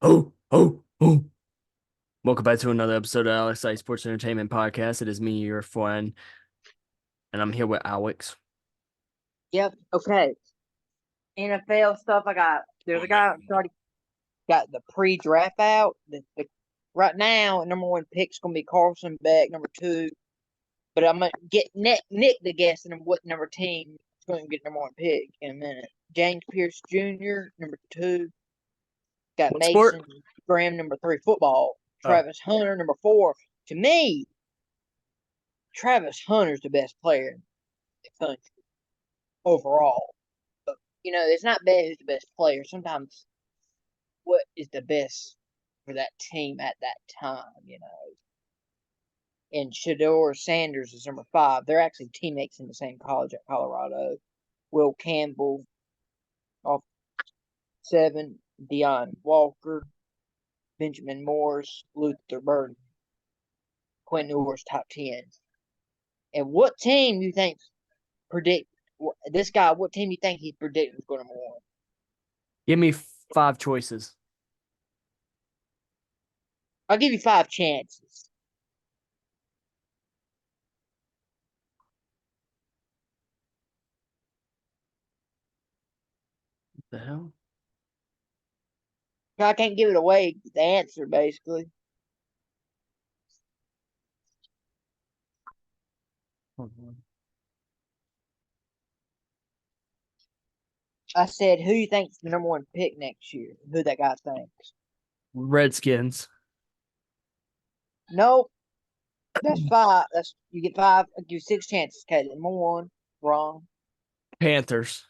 Oh, oh, oh. Welcome back to another episode of Alex Sports Entertainment Podcast. It is me, your friend, and I'm here with Alex. Yep. Okay. NFL stuff. There's a guy that's already got the pre-draft out. Right now, number one pick's gonna be Carlson Beck, number two. But I'm gonna get Nick to guess what number team is going to get number one pick in a minute. James Pierce Jr. number two. Got What sport? Mason Graham number three football. Oh, Travis Hunter number four. To me, Travis Hunter's the best player in the country overall. It's not bad who's the best player. Sometimes what is the best for that team at that time. And Shador Sanders is number five. They're actually teammates in the same college at Colorado. Will Campbell off seven. Deion Walker, Benjamin Morris, Luther Burden, Quinn Ewers top 10. And what team you think predict this guy? What team you think he's predicting is going to win? give me five choices. I'll give you five chances. What the hell? I can't give it away. The answer basically. Hold on. I said, who you think's the number one pick next year? Who that guy thinks? Redskins, Nope. That's five. That's you get five. I'll give you six chances. Okay, number one, wrong. Panthers.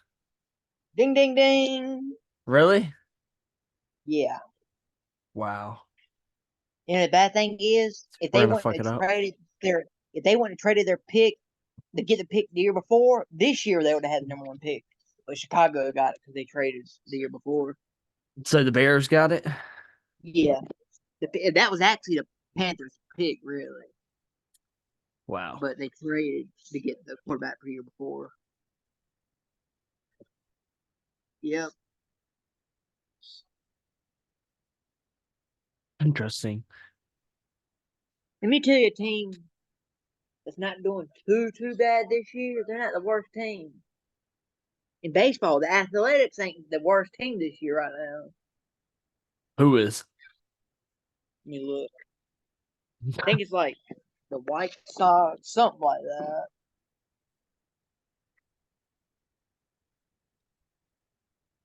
Ding, ding, ding. Really? Yeah. Wow. And the bad thing is, We're gonna fuck it up. if they wouldn't have traded their pick to get the pick the year before, this year they would have had the number one pick. But Chicago got it because they traded the year before. So the Bears got it. Yeah, that was actually the Panthers' pick, really. Wow. But they traded to get the quarterback the year before. Yep. Interesting. Let me tell you a team that's not doing too bad this year. They're not the worst team in baseball. The Athletics ain't the worst team this year right now. Who is? You look, I think it's like the White Sox, something like that.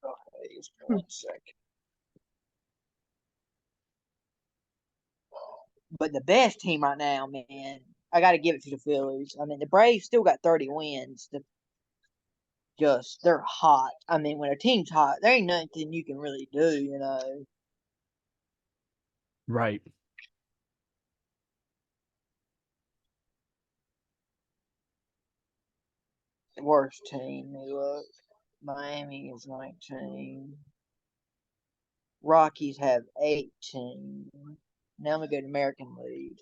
Okay, just 1 second. But the best team right now, man, I got to give it to the Phillies. I mean, the Braves still got 30 wins. They're hot. I mean, when a team's hot, there ain't nothing you can really do. Right. The worst team, look. Miami is 19. Rockies have 18. Now we go to American League.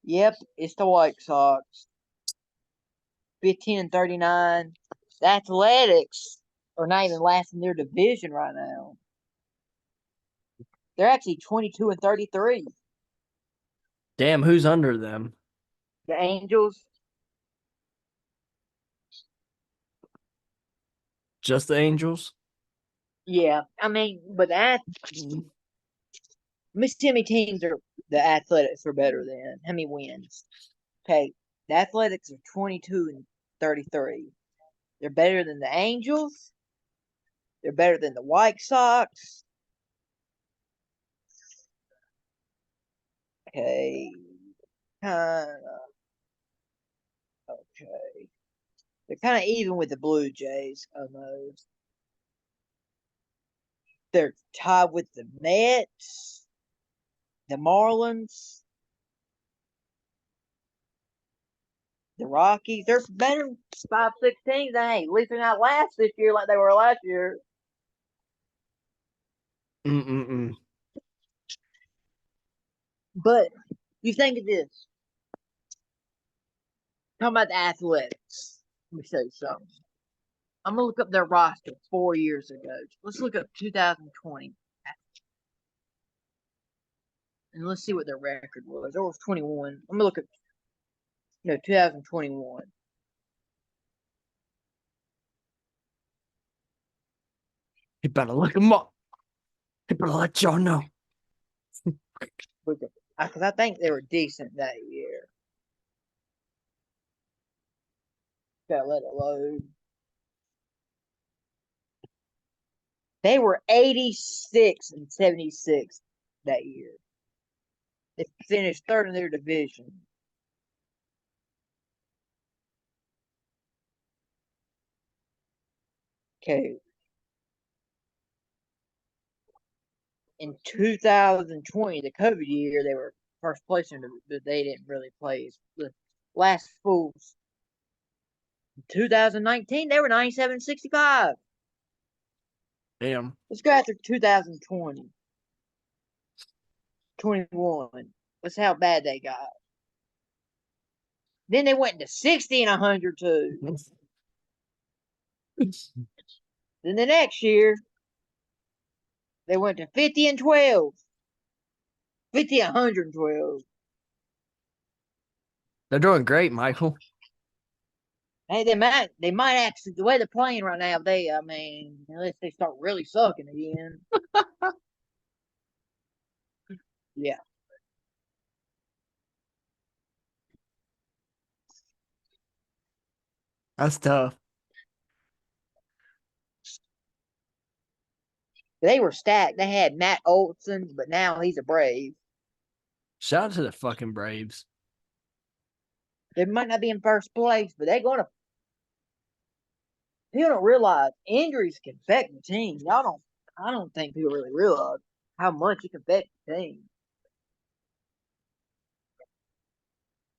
Yep, it's the White Sox. 15 and 39. The Athletics are not even last in their division right now. They're actually 22 and 33. Damn, who's under them? The Angels, Just the Angels? yeah. I mean, but let me see how many teams are the Athletics are better than. How many wins? Okay, the Athletics are 22 and 33. They're better than the Angels. They're better than the White Sox. Okay, kind of okay. They're kind of even with the Blue Jays almost. They're tied with the Mets, the Marlins, the Rockies. They're better 5-16. They ain't. At least they're not last this year like they were last year. Mm-mm-mm. But you think of this. Talking about the Athletics. Let me show you something. I'm gonna look up their roster 4 years ago. Let's look up 2020 and let's see what their record was. Or it was 21. I'm gonna look at 2021. He better look him up. He better let y'all know. Because I think they were decent that year. Gotta let it load. They were 86-76 that year. They finished third in their division. Okay. In 2020, the COVID year, they were first place, but they didn't really play. The last fools. In 2019, they were 97-65. Damn. Let's go after 2020, 21. Let's see how bad they got. Then they went to 60-102. Then the next year, they went to 50-12. 50-112. They're doing great, Michael. Hey, they might actually the way they're playing right now. I mean, unless they start really sucking again. Yeah, That's tough. they were stacked. They had Matt Olson, but now he's a Brave. Shout out to the fucking Braves. They might not be in first place, but they're gonna. People don't realize injuries can affect the team. Y'all don't. I don't think people really realize how much it can affect the team.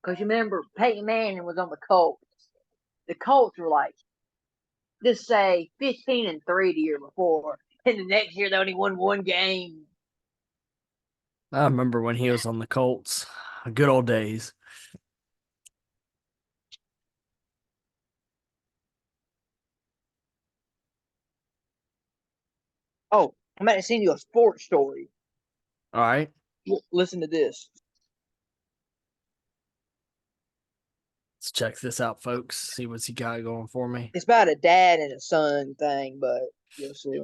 Because you remember Peyton Manning was on the Colts. The Colts were like, just say 15-3 the year before, and the next year they only won one game. I remember when he was on the Colts. Good old days. Oh, I'm about to send you a sports story. All right. Listen to this. Let's check this out, folks. See what's he got going for me. It's about a dad and a son thing, but you'll see.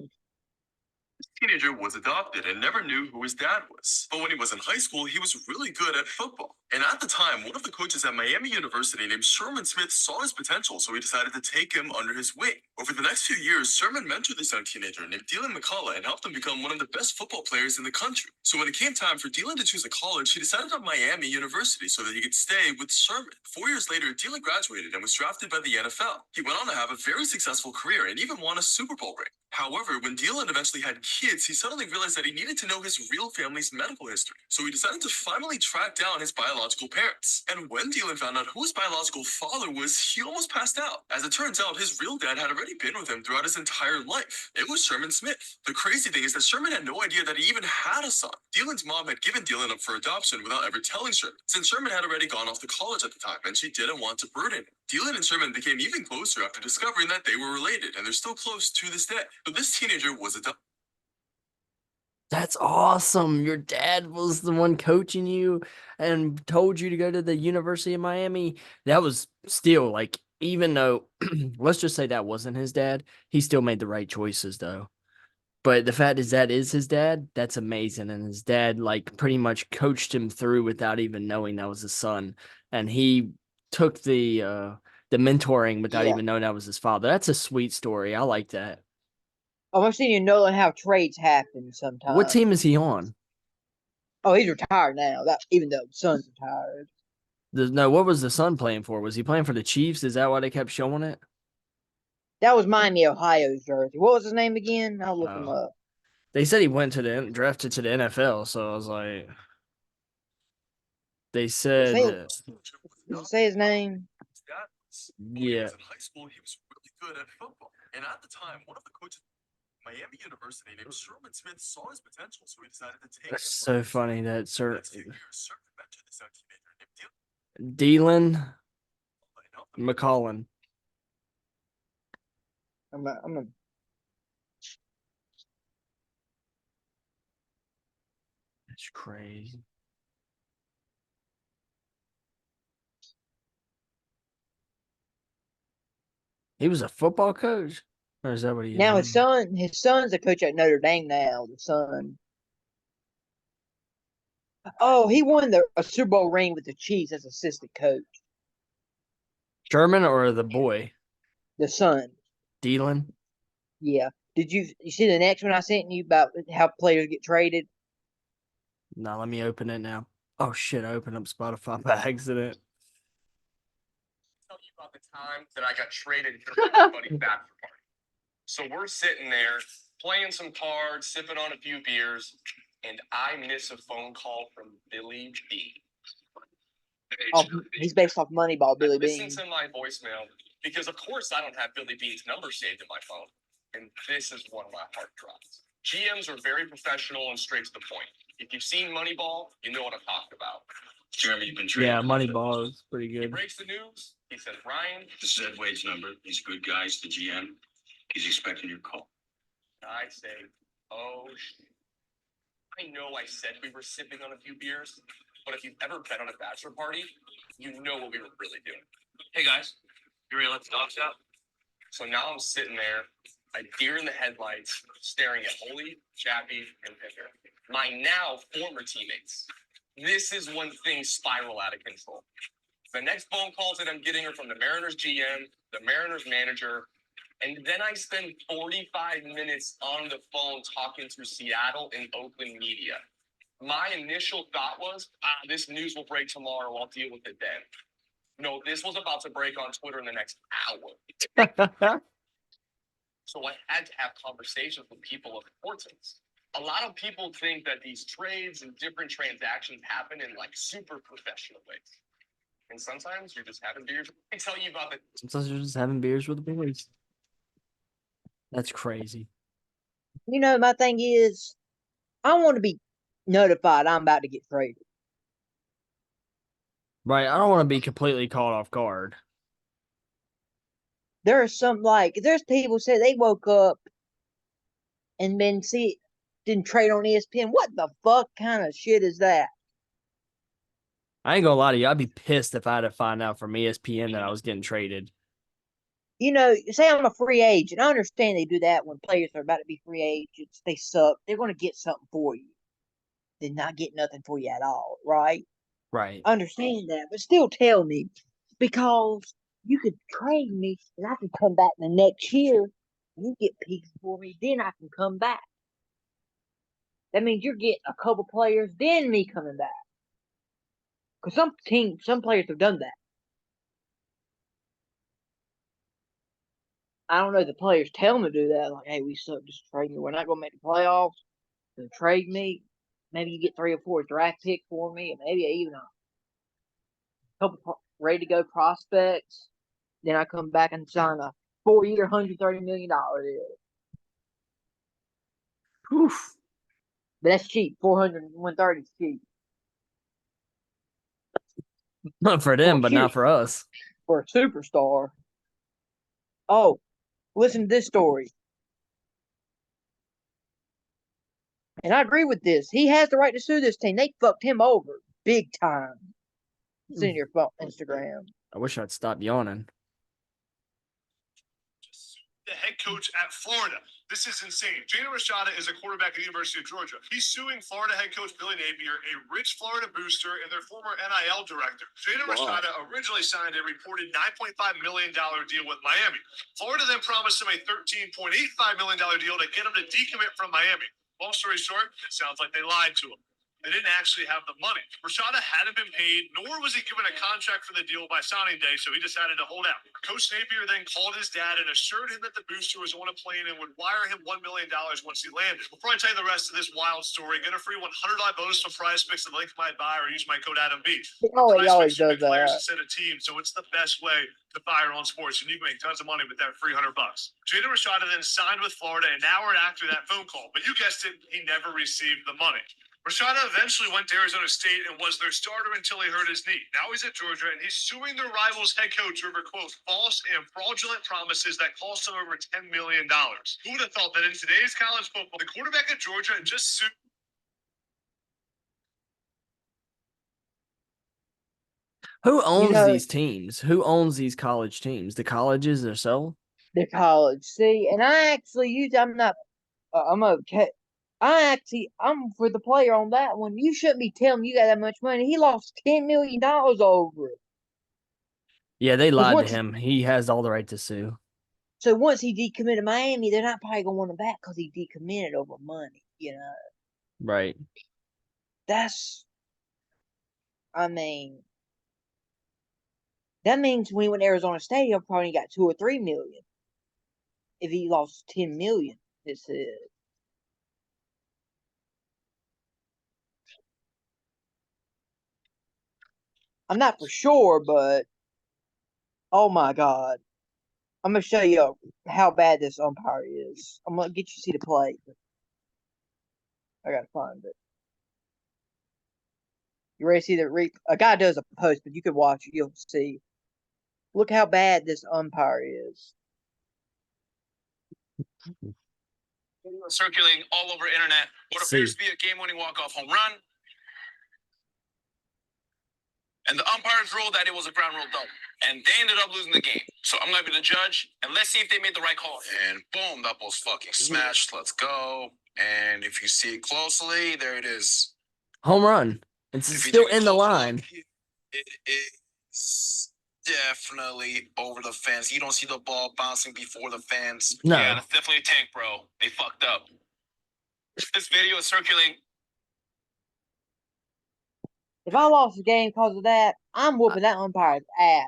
Teenager was adopted and never knew who his dad was. But when he was in high school, he was really good at football. And at the time, one of the coaches at Miami University named Sherman Smith saw his potential, so he decided to take him under his wing. Over the next few years, Sherman mentored this young teenager named Dylan McCullough and helped him become one of the best football players in the country. So when it came time for Dylan to choose a college, he decided on Miami University so that he could stay with Sherman. 4 years later, Dylan graduated and was drafted by the NFL. He went on to have a very successful career and even won a Super Bowl ring. However, when Dylan eventually had kids, he suddenly realized that he needed to know his real family's medical history. So he decided to finally track down his biological parents. And when Dylan found out who his biological father was, he almost passed out. As it turns out, his real dad had already been with him throughout his entire life. It was Sherman Smith. The crazy thing is that Sherman had no idea that he even had a son. Dylan's mom had given Dylan up for adoption without ever telling Sherman, since Sherman had already gone off to college at the time and she didn't want to burden him. Dylan and Sherman became even closer after discovering that they were related, and they're still close to this day. But this teenager was adopted. That's awesome. Your dad was the one coaching you and told you to go to the University of Miami. That was still like, even though, let's just say that wasn't his dad, he still made the right choices though. But the fact is that is his dad, that's amazing. And his dad like pretty much coached him through without even knowing that was his son. And he took the mentoring without Yeah. even knowing that was his father. That's a sweet story. I like that. Oh, I've seen you know how trades happen What sometimes. team is he on? Oh, he's retired now. That even though the son's retired. No, what was the son playing for? Was he playing for the Chiefs? Is that why they kept showing it? That was Miami, Ohio's jersey. What was his name again? I'll look him Oh, up. they said he went to the drafted to the NFL. So I was like, they Does said, it say his name? When he yeah. was in high school, he was really good at football. And at the time, one of the coaches at Miami University named Sherman Smith saw his potential, so he decided to take That's him so under his funny wing. that For the Sir next few years, Sherman mentored this young teenager named Dylan Dylan and helped him become McCollin. I'm a That's crazy. He was a football coach, or is that what he is now now? his son's a coach at Notre Dame now. The son. Oh, he won a Super Bowl ring with the Chiefs as assistant coach. Sherman or the boy, The son. Dylan? Yeah. Did you see the next one I sent you about how players get traded? Now let me open it now. Oh shit! I opened up Spotify by accident. Tell you about the time that I got traded during my buddy's bachelor party. So we're sitting there playing some cards, sipping on a few beers, and I miss a phone call from Billy B. Oh, he's based off Moneyball, I Billy listened Bean. to my voicemail because, of course, I don't have Billy Bean's number saved in my phone. And this is one of my heart drops. GMs are very professional and straight to the point. If you've seen Moneyball, you know what I'm talking about. Jeremy, you've been traded. Yeah, Moneyball is pretty He good. breaks the news. He says, Ryan, this is Ed Wade's number. He's a good guy. He's the GM. He's expecting your call. I say, oh, shit. I know I said we were sipping on a few beers, but if you've ever been on a bachelor party, you know what we were really doing. Hey guys, you ready to let the dogs out? So now I'm sitting there, a deer in the headlights, staring at Holy, Chappie, and Picker, my now former teammates. This is when things spiral out of control. The next phone calls that I'm getting are from the Mariners GM, the Mariners manager, and then I spend 45 minutes on the phone talking to Seattle and Oakland media. My initial thought was, this news will break tomorrow. I'll deal with it then. No, this was about to break on Twitter in the next hour. So I had to have conversations with people of importance. A lot of people think that these trades and different transactions happen in like super professional ways. And sometimes you're just having beers. I tell you about the Sometimes you're just having beers with the boys. That's crazy. You know, my thing is, I want to be notified I'm about to get traded. Right. I don't want to be completely caught off guard. There's people say they woke up and then didn't trade on ESPN. What the fuck kind of shit is that? I ain't gonna lie to you. I'd be pissed if I had to find out from ESPN that I was getting traded. You know, say I'm a free agent. I understand they do that when players are about to be free agents. They suck. They're going to get something for you. They're not get nothing for you at all, right? Right. I understand that, but still tell me because you could trade me and I can come back the next year. You get picks for me, then I can come back. That means you're getting a couple players, then me coming back. Because some players have done that. I don't know. The players tell me to do that. Like, hey, we suck. Just trade me. We're not going to make the playoffs. So trade me. Maybe you get 3 or 4 draft picks for me, and maybe even a couple ready to go prospects. Then I come back and sign a 4 year, $130 million deal. Oof. But that's cheap. 400, 130 is cheap Not for for them, but not for us. a superstar. Oh, listen to this story. And I agree with this. He has the right to sue this team. They fucked him over big time. Send your phone, Instagram. I wish I'd stop yawning. The head coach at Florida. This is insane. Jada Rashada is a quarterback at the University of Georgia. He's suing Florida head coach Billy Napier, a rich Florida booster, and their former NIL director. Jada Rashada originally signed a reported $9.5 million deal with Miami. Florida then promised him a $13.85 million deal to get him to decommit from Miami. Long story short, it sounds like they lied to him. They didn't actually have the money. Rashada hadn't been paid, nor was he given a contract for the deal by signing day, so he decided to hold out. Coach Napier then called his dad and assured him that the booster was on a plane and would wire him $1 million once he landed. Before I tell you the rest of this wild story, get a free $100 bonus from Prize Picks at the link in my bio or use my code AdamB. He always does Players that. instead of teams, so it's the best way to fire on sports, and you can make tons of money with that free $100. Jada Rashada then signed with Florida an hour after that phone call, but you guessed it, he never received the money. Rashada eventually went to Arizona State and was their starter until he hurt his knee. Now he's at Georgia, and he's suing their rival's head coach over, quote, false and fraudulent promises that cost him over $10 million. Who would have thought that in today's college football, the quarterback at Georgia just sued? Who You owns know, these teams? Who owns these college teams? The colleges themselves? the college. See, and I actually use. I'm not. I'm okay. I'm for the player on that one. You shouldn't be telling me you got that much money. He lost $10 million over it. Yeah, they Because lied to once, him. He has all the right to sue. so once he decommitted Miami, they're not probably gonna want him back because he decommitted over money. Right. That's. I mean, that means when he went to Arizona State, he'll probably got 2 or 3 million. If he lost 10 million, this is. I'm not for sure, but oh my god. I'm gonna show you how bad this umpire is. I'm gonna get you to see the play. I gotta find it. You ready to see the a guy does a post, but you can watch it. You'll see. Look how bad this umpire is. Circulating all over internet. What appears to be a game-winning walk-off home run. And the umpires ruled that it was a ground rule double. And they ended up losing the game. So I'm going to be the judge, and let's see if they made the right call. And boom, that ball's fucking smashed. Let's go. And if you see it closely, there it is. Home run. It's still in the line. It is definitely over the fence. You don't see the ball bouncing before the fence. No. Yeah, that's definitely a tank, bro. They fucked up. This video is circulating. If I lost the game because of that, I'm whooping that umpire's ass.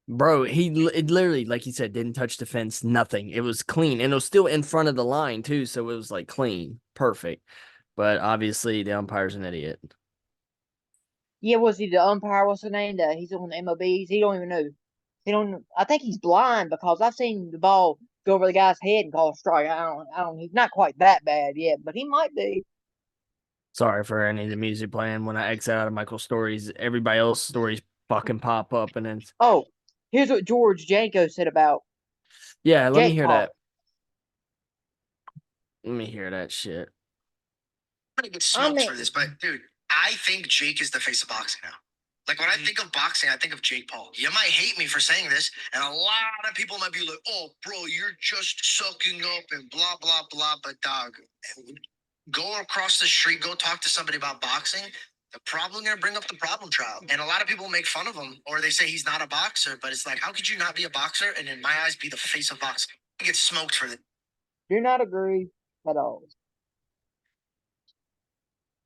Bro, it literally, like you said, didn't touch the fence, nothing. It was clean, and it was still in front of the line, too, so it was, like, clean. Perfect. But obviously, the umpire's an idiot. Yeah, was he the umpire? What's the name? He's on the MLBs. He don't even know. He don't. I think he's blind because I've seen the ball go over the guy's head and call a strike. I don't. He's not quite that bad yet, but he might be. Sorry for any of the music playing. When I exit out of Michael's stories, everybody else's stories fucking pop up, and it's... Oh, here's what George Janko said about Yeah, let me Jake hear Paul. that. Let me hear that shit. I'm gonna get smoked for this, but dude, I think Jake is the face of boxing now. Like when I think of boxing, I think of Jake Paul. You might hate me for saying this, and a lot of people might be like, "Oh, bro, you're just sucking up and blah blah blah." But dog, go across the street, go talk to somebody about boxing. They're probably gonna bring up the problem child, and a lot of people make fun of him or they say he's not a boxer. But it's like, how could you not be a boxer and in my eyes be the face of boxing? You get smoked for this. Do not agree at all.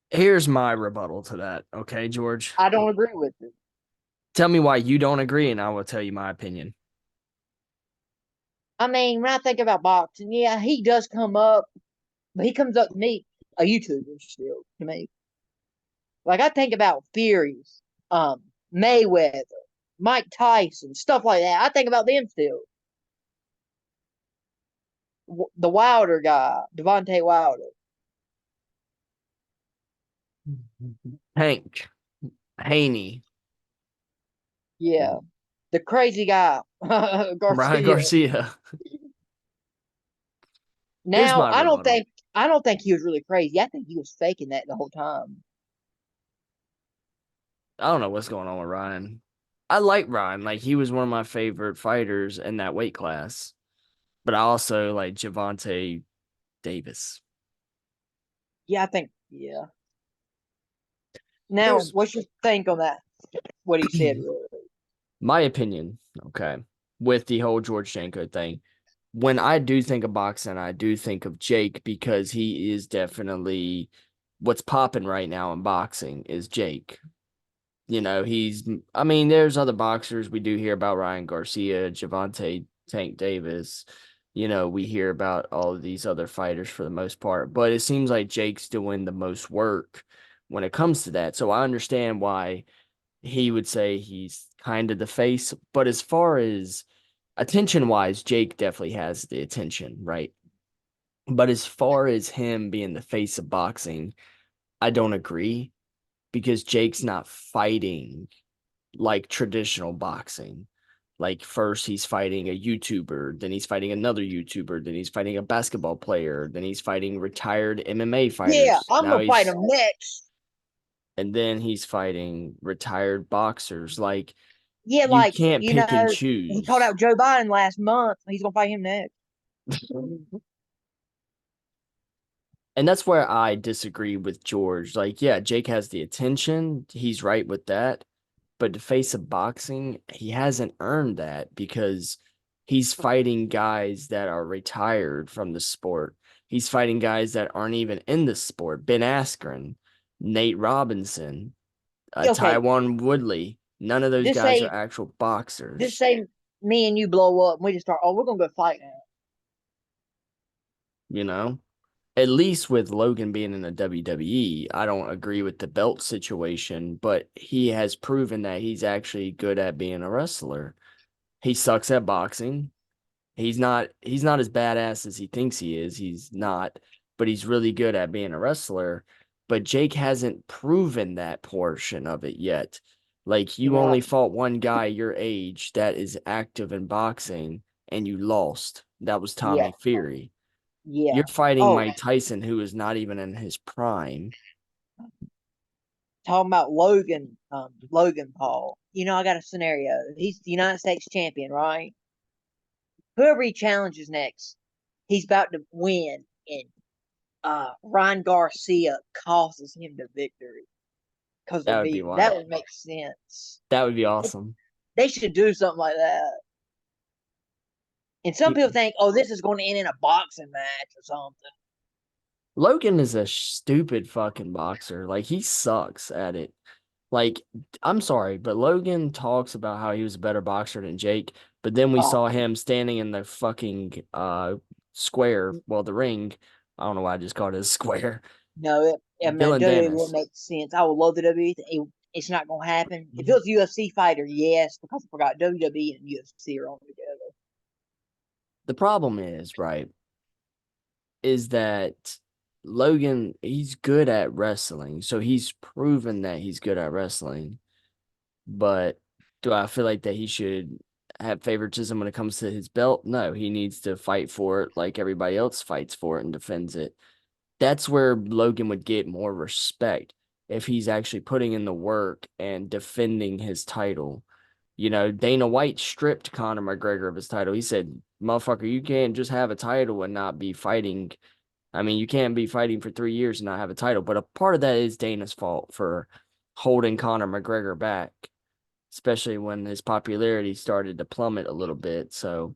Here's my rebuttal to that, okay, George? I don't agree with it. Tell me why you don't agree, and I will tell you my opinion. I mean, when I think about boxing, yeah, he does come up, but he comes up to me, a YouTuber still to me. Like I think about Furies, Mayweather, Mike Tyson, stuff like that. I think about them still. The Wilder guy, Devontae Wilder. Hank Haney, Yeah. The crazy guy, Garcia. Ryan Garcia. Now, my rebuttal. I don't think he was really crazy. I think he was faking that the whole time. I don't know what's going on with Ryan. I like Ryan. Like, he was one of my favorite fighters in that weight class. But I also like Javante Davis. Yeah, I think, yeah. Now, what's your think on that? What he said, really? My opinion, okay, with the whole George Janko thing. When I do think of boxing, I do think of Jake because he is definitely what's popping right now in boxing is Jake. You know, there's other boxers we do hear about, Ryan Garcia, Javante Tank Davis. You know, we hear about all of these other fighters for the most part, but it seems like Jake's doing the most work when it comes to that. So I understand why he would say he's kind of the face, but as far as attention wise, Jake definitely has the attention, right? But as far as him being the face of boxing, I don't agree because Jake's not fighting like traditional boxing. Like first he's fighting a YouTuber, then he's fighting another YouTuber, then he's fighting a basketball player, then he's fighting retired MMA Yeah, fighters. I'm Now gonna fight he's him next. and then he's fighting retired boxers. Like Yeah, you like can't pick and he called choose. out Joe Biden last month. He's gonna fight him next. And that's where I disagree with George. Like, yeah, Jake has the attention. He's right with that. But to face of boxing, he hasn't earned that because he's fighting guys that are retired from the sport. He's fighting guys that aren't even in the sport. Ben Askren, Nate Robinson, Okay, Taiwan Woodley. None of those just guys say are actual just boxers, say me and you blow up and we just start. Oh, we're gonna go fight now. you know? At least with Logan being in the WWE, I don't agree with the belt situation, but he has proven that he's actually good at being a wrestler. He sucks at boxing. He's not as badass as he thinks he is. He's not, but he's really good at being a wrestler. But Jake hasn't proven that portion of it yet. Like You you know, only fought one guy your age that is active in boxing and you lost. That was yeah, Tommy Fury. yeah. You're fighting Oh, Mike Tyson, who is not even in his prime. talking about Logan, Logan Paul. I got a scenario. He's the United States champion, right? Whoever he challenges next, he's about to win, and Ryan Garcia causes him the victory because they're That would be beating. That wild. would make sense. That would be They, awesome. they should do something like that. And some people think, oh, this is going to end in a boxing match or something. Logan is a stupid fucking boxer. Like he sucks at it. Like, I'm sorry, but Logan talks about how he was a better boxer than Jake, but then we Oh, saw him standing in the fucking square, well, the ring. I don't know why I just called it a square. no, I mean, Dylan WWE would Dennis. make sense. I would love the WWE. It's not going to happen. If it was a UFC fighter, yes, because I forgot WWE and UFC are on together. The problem is, right, is that Logan, he's good at wrestling. So he's proven that he's good at wrestling. But do I feel like that he should have favoritism when it comes to his belt? No, he needs to fight for it like everybody else fights for it and defends it. That's where Logan would get more respect if he's actually putting in the work and defending his title. Dana White stripped Conor McGregor of his title. He said, motherfucker, you can't just have a title and not be fighting. I mean, you can't be fighting for 3 years and not have a title. But a part of that is Dana's fault for holding Conor McGregor back, especially when his popularity started to plummet a little bit. So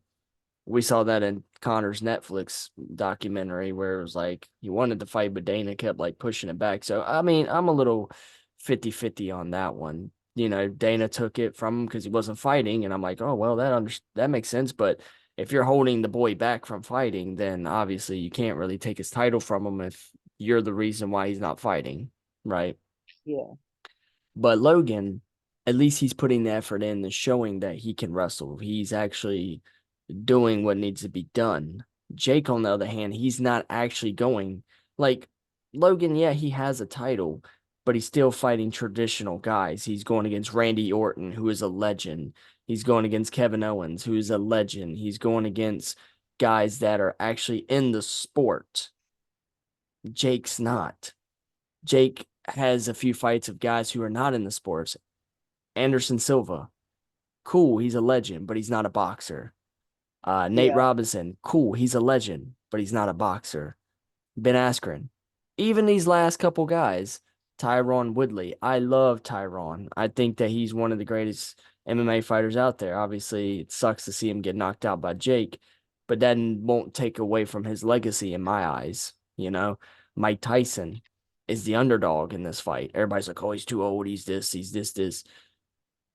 we saw that in Connor's Netflix documentary where it was like he wanted to fight, but Dana kept like pushing it back. So, I mean, I'm a little 50-50 on that one. Dana took it from him because he wasn't fighting. And I'm like, oh, well, that makes sense. But if you're holding the boy back from fighting, then obviously you can't really take his title from him if you're the reason why he's not fighting. Right. Yeah, But Logan, at least he's putting the effort in and showing that he can wrestle. He's actually doing what needs to be done. Jake, on the other hand, he's not actually going. Like Logan, yeah, he has a title, but he's still fighting traditional guys. He's going against Randy Orton, who is a legend. He's going against Kevin Owens, who is a legend. He's going against guys that are actually in the sport. Jake's not. Jake has a few fights of guys who are not in the sports. Anderson Silva, cool, he's a legend, but he's not a boxer. Nate yeah, Robinson, cool, he's a legend, but he's not a boxer. Ben Askren, even these last couple guys, Tyron Woodley, I love Tyron. I think that he's one of the greatest MMA fighters out there. Obviously, it sucks to see him get knocked out by Jake, but that won't take away from his legacy in my eyes. Mike Tyson is the underdog in this fight. Everybody's like, oh, he's too old. He's this, this.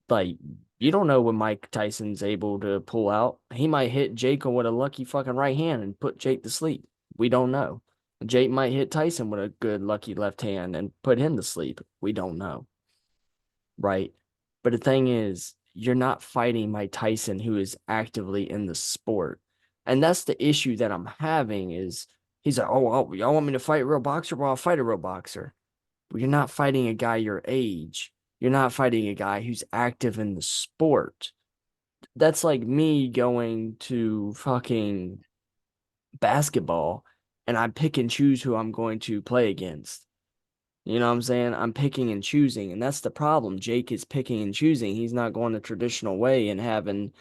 Like, you don't know what Mike Tyson's able to pull out. He might hit Jake with a lucky fucking right hand and put Jake to sleep. We don't know. Jake might hit Tyson with a good lucky left hand and put him to sleep. We don't know. Right. But the thing is, you're not fighting Mike Tyson, who is actively in the sport. And that's the issue that I'm having is he's like, oh, y'all want me to fight a real boxer? Well, I'll fight a real boxer. you're not fighting a guy your age. You're not fighting a guy who's active in the sport. That's like me going to fucking basketball and I pick and choose who I'm going to play against. You know what I'm saying? I'm picking and choosing, and that's the problem. Jake is picking and choosing. He's not going the traditional way and having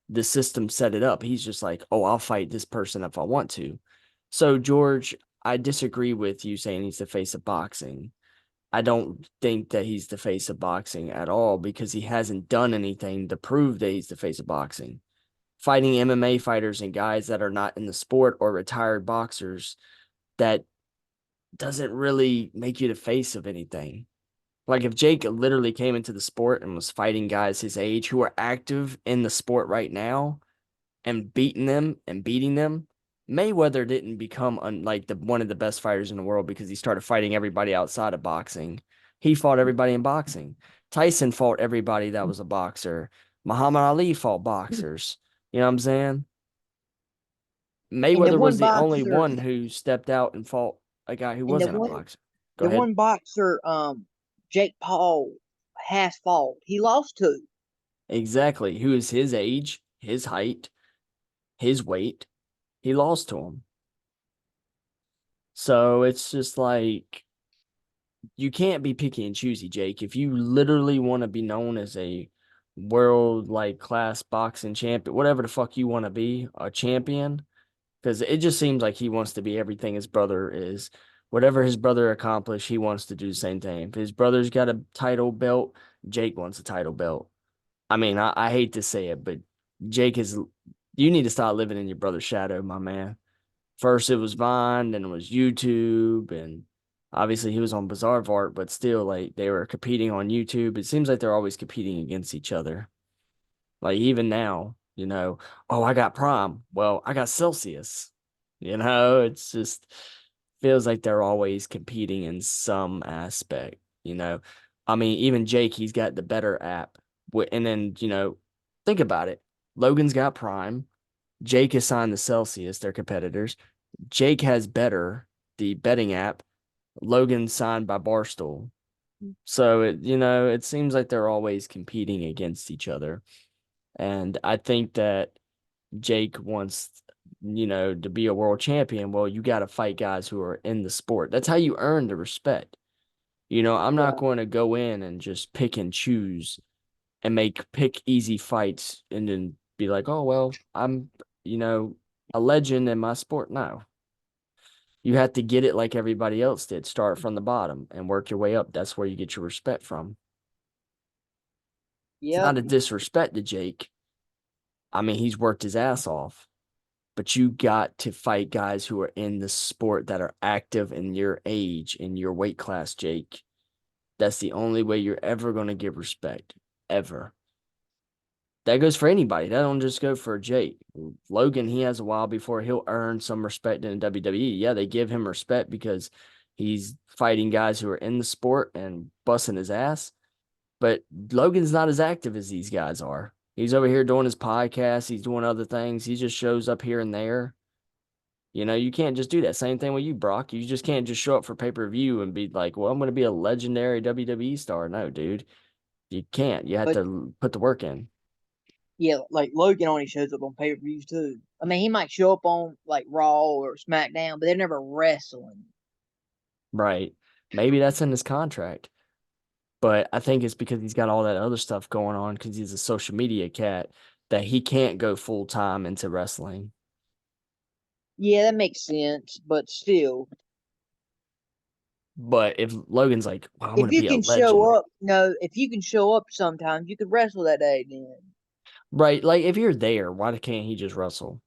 the system set it up. He's just like, oh, I'll fight this person if I want to. So, George, I disagree with you saying he's the face of boxing. I don't think that he's the face of boxing at all because he hasn't done anything to prove that he's the face of boxing. Fighting MMA fighters and guys that are not in the sport or retired boxers, that doesn't really make you the face of anything. Like if Jake literally came into the sport and was fighting guys his age who are active in the sport right now and beating them, Mayweather didn't become like the one of the best fighters in the world because he started fighting everybody outside of boxing. He fought everybody in boxing. Tyson fought everybody that was a boxer. Muhammad Ali fought boxers. You know what I'm saying? And the Mayweather one was the only boxer, one who stepped out and fought a guy who and wasn't a boxer. Go the ahead. one boxer, Jake Paul has fought. He lost to. Exactly. Who is his age, his height, his weight. He lost to him. So it's just like you can't be picky and choosy, Jake. If you literally want to be known as a world like class boxing champion, whatever the fuck you want to be, a champion, because it just seems like he wants to be everything his brother is. Whatever his brother accomplished, he wants to do the same thing. If his brother's got a title belt, Jake wants a title belt. I mean, I hate to say it, but Jake is, you need to stop living in your brother's shadow, my man. First it was Vine, then it was YouTube, and obviously he was on Bizarre Art, but still, like, they were competing on YouTube. It seems like they're always competing against each other. Like, even now, oh, I got Prime. Well, I got Celsius. It's just feels like they're always competing in some aspect. I mean, even Jake, he's got the better app. And then, think about it. Logan's got Prime. Jake is signed to Celsius, they're competitors. Jake has better, the betting app. Logan's signed by Barstool. So it seems like they're always competing against each other. And I think that Jake wants, to be a world champion. Well, you got to fight guys who are in the sport. That's how you earn the respect. I'm Yeah, not going to go in and just pick and choose and pick easy fights and then be like, oh, well, I'm, a legend in my sport. No, you have to get it like everybody else did. Start from the bottom and work your way up. That's where you get your respect from. It's yep. not a disrespect to Jake. I mean, he's worked his ass off, but you got to fight guys who are in the sport that are active in your age, in your weight class, Jake. That's the only way you're ever going to give respect, ever. That goes for anybody. That don't just go for Jake. Logan, he has a while before he'll earn some respect in the WWE. Yeah, they give him respect because he's fighting guys who are in the sport and busting his ass. But Logan's not as active as these guys are. He's over here doing his podcast. He's doing other things. He just shows up here and there. You can't just do that. Same thing with you, Brock. You just can't just show up for pay-per-view and be like, well, I'm going to be a legendary WWE star. No, dude. You can't. You have But to put the work in. yeah, like Logan only shows up on pay per views too. I mean, he might show up on like Raw or SmackDown, but they're never wrestling. Right. Maybe that's in his contract. But I think it's because he's got all that other stuff going on because he's a social media cat that he can't go full time into wrestling. Yeah, that makes sense, but still, But if Logan's like, well, I'm if going to you be a can show legend, up, no, if you can show up sometimes, you could wrestle that day then. right? Like, if you're there, why can't he just wrestle?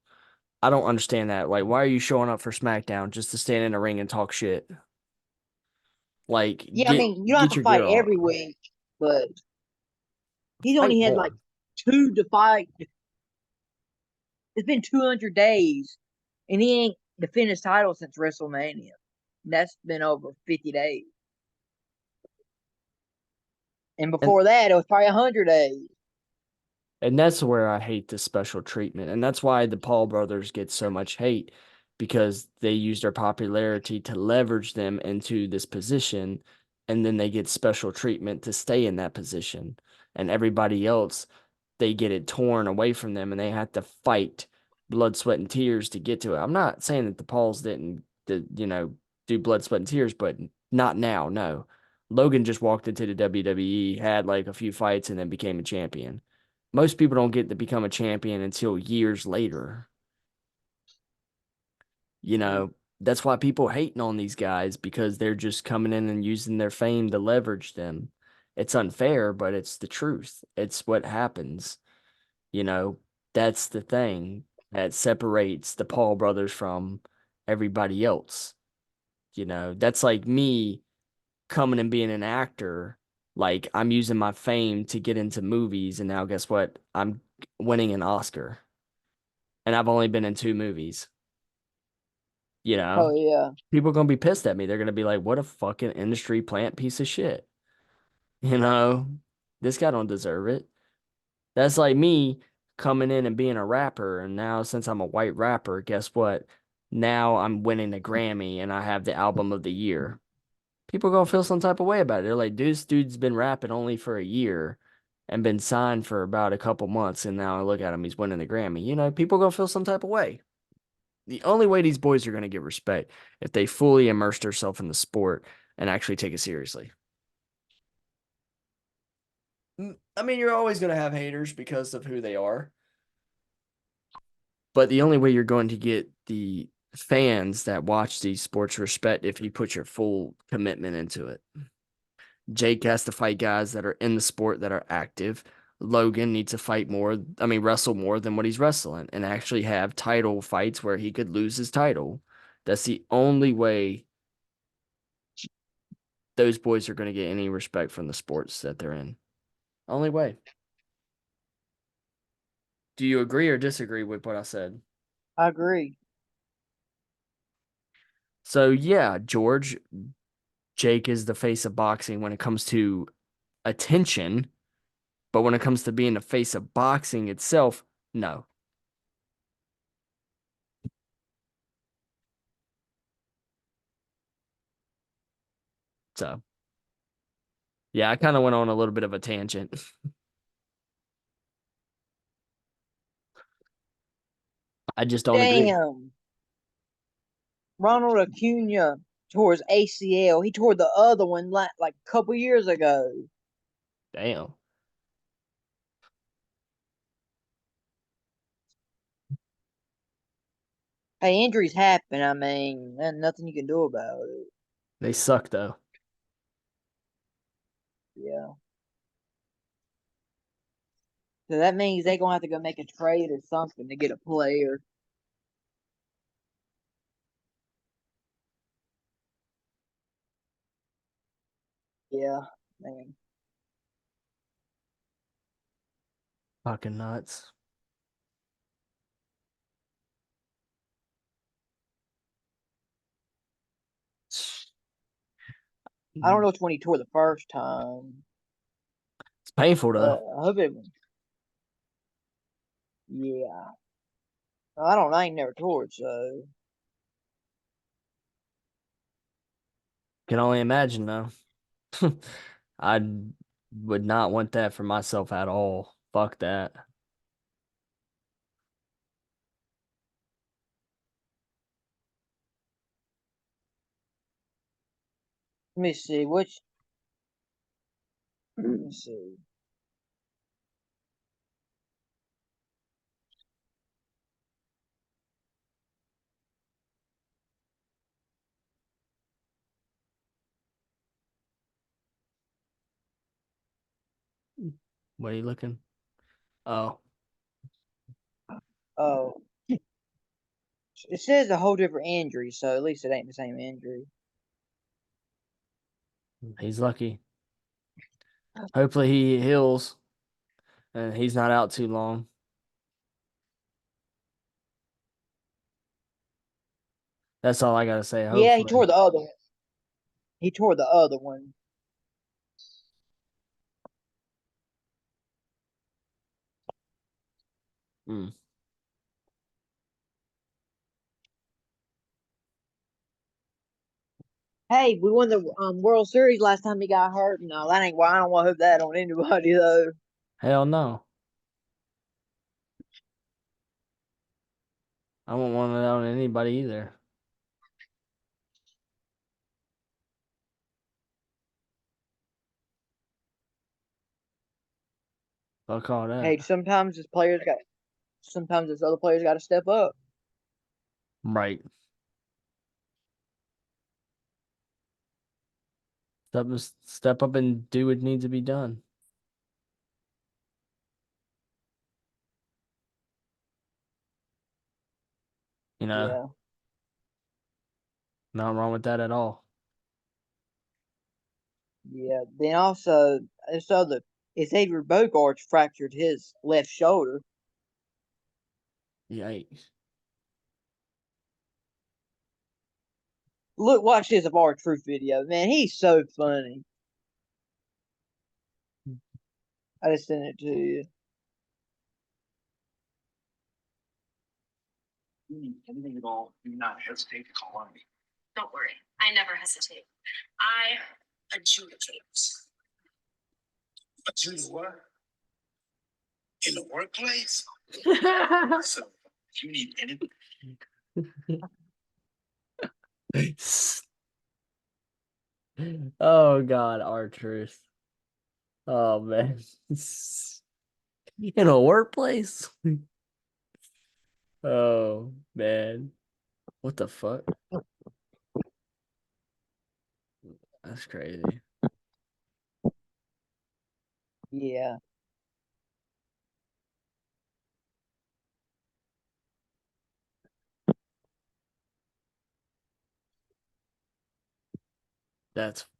I don't understand that. Like, why are you showing up for SmackDown just to stand in a ring and talk shit? Like, Yeah, I get mean, you don't have get to your fight gear on. every week, but he's Fight only had like more. two to fight. It's been 200 days, and he ain't defended his title since WrestleMania. That's been over 50 days. And And before that, it was probably 100 days. And that's where I hate the special treatment. And that's why the Paul brothers get so much hate because they use their popularity to leverage them into this position and then they get special treatment to stay in that position. And everybody else, they get it torn away from them and they have to fight blood, sweat, and tears to get to it. I'm not saying that the Pauls didn't, do blood, sweat, and tears, but not now. No. Logan just walked into the WWE, had like a few fights, and then became a champion. Most people don't get to become a champion until years later. You know, that's why people hating on these guys because they're just coming in and using their fame to leverage them. It's unfair, but it's the truth. It's what happens. You know, that's the thing that separates the Paul brothers from everybody else. You know, that's like me coming and being an actor. Like I'm using my fame to get into movies, and now guess what? I'm winning an Oscar, and I've only been in 2 movies. You know, Oh yeah. people are gonna be pissed at me. They're gonna be like, "What a fucking industry plant piece of shit." You know, this guy don't deserve it. That's like me coming in and being a rapper, and now since I'm a white rapper, guess what? Now I'm winning a Grammy and I have the album of the year. People gonna feel some type of way about it. They're like, this dude's been rapping only for a year and been signed for about a couple months, and now I look at him, he's winning the Grammy. You know, people gonna feel some type of way. The only way these boys are gonna get respect if they fully immerse themselves in the sport and actually take it seriously. I mean, you're always gonna have haters because of who they are. But the only way you're going to get the fans that watch these sports respect if you put your full commitment into it. Jake has to fight guys that are in the sport that are active. Logan needs to fight more, wrestle more than what he's wrestling and actually have title fights where he could lose his title. That's the only way those boys are going to get any respect from the sports that they're in. Only way. Do you agree or disagree with what I said? I agree. So, yeah, George, Jake is the face of boxing when it comes to attention, but when it comes to being the face of boxing itself, no. So, yeah, I kind of went on a little bit of a tangent. I just don't agree. Damn. Ronald Acuna tore his ACL. He tore the other one like a couple years ago. Damn. Hey, injuries happen. I mean, there's nothing you can do about it. They suck though. Yeah. So that means they're gonna have to go make a trade or something to get a player. Yeah, man. Fucking nuts. I don't know It's which one he tore the first time, painful though. but I hope it. Yeah. I don't. I ain't never tore it, so Can only imagine though. I would not want that for myself at all. Fuck that. let me see. Which? Let me see. What are you looking? Oh, Oh, it says a whole different injury, so at least it ain't the same injury. he's lucky. Hopefully he heals and he's not out too long. That's all I gotta say. Yeah, he tore Hopefully. the other one. He tore the other one. Mm. Hey, we won the World Series last time he got hurt. No, that ain't why. I don't want to hope that on anybody though. Hell no. I won't want it on anybody either. Fuck all Hey, that. sometimes this other players got to step up. Right. Step up and do what needs to be done. You know, Yeah, nothing wrong with that at all. yeah. Then also, this other Xavier Bogarts fractured his left shoulder. Yikes. Look, watch this of our truth video. Man, he's so funny. I just sent it to you. Anything at all, do not hesitate to call on me. Don't worry, I never hesitate. I adjudicate. Adjudicate what? In the workplace? So, if you need anything. Oh God, R-Truth. Oh man. In a workplace? Oh man. What the fuck? That's crazy. Yeah,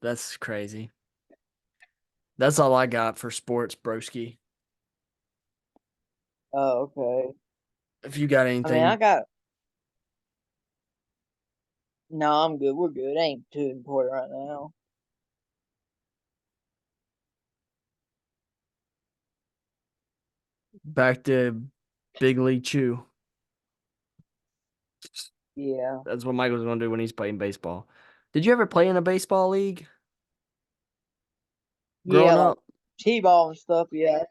That's crazy. That's all I got for sports, broski. oh, okay. If you got I mean, anything no, I'm good. We're good. Ain't too important right now. back to Big League Chew. Yeah, That's what Michael's gonna do when he's playing baseball. Did you ever play in a baseball league yeah, growing like up? t-ball and stuff. Yeah,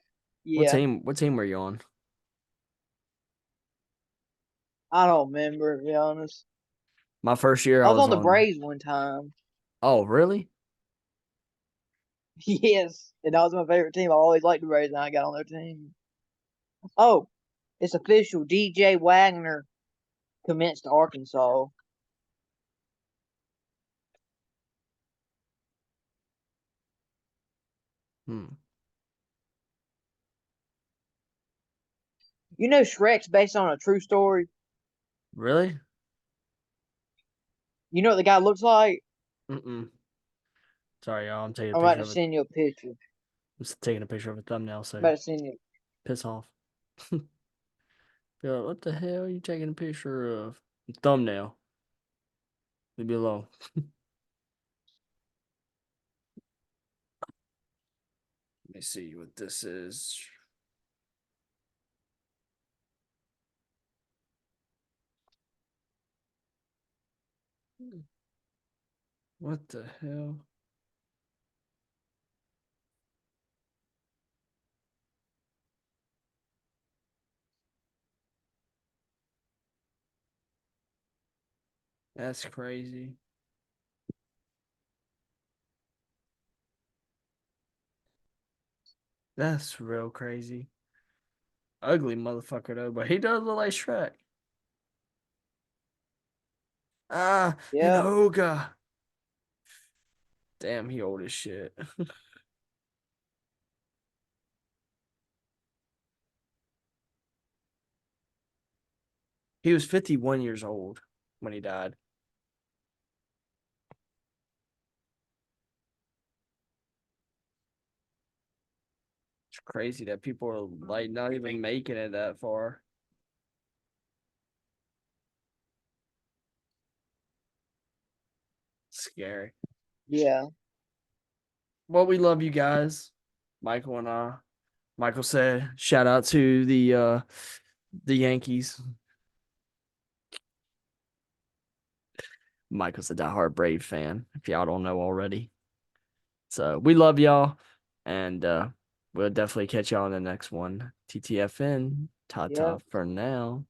yeah. What team were you on? I don't remember to be honest. My first year I I was was on the on. Braves one time. Oh, really? Yes, and that was my favorite team. I always liked the Braves, and I got on their team. Oh, it's official. DJ Wagner commenced to Arkansas. Hmm. You know, Shrek's based on a true story. Really? You know what the guy looks like? Mm-mm. Sorry, y'all. I'm taking a I'm about picture to of it. send you a picture. I'm just taking a picture of a thumbnail, I'm so about to send you. piss off. Yo, what the hell are you taking a picture of? Thumbnail. Leave me alone. Let me see what this is. What the hell? That's crazy. That's real crazy. Ugly motherfucker though, but he does look like Shrek. Ah, an Yeah, ogre. Damn, he old as shit. He was 51 years old when he died. It's crazy that people are like not even making it that far. Scary. yeah, Well, we love you guys. Michael and I. Michael said, shout out to the Yankees. Michael's a diehard Brave fan, if y'all don't know already. So we love y'all, and we'll definitely catch y'all in the next one. TTFN, ta-ta Yep. for now.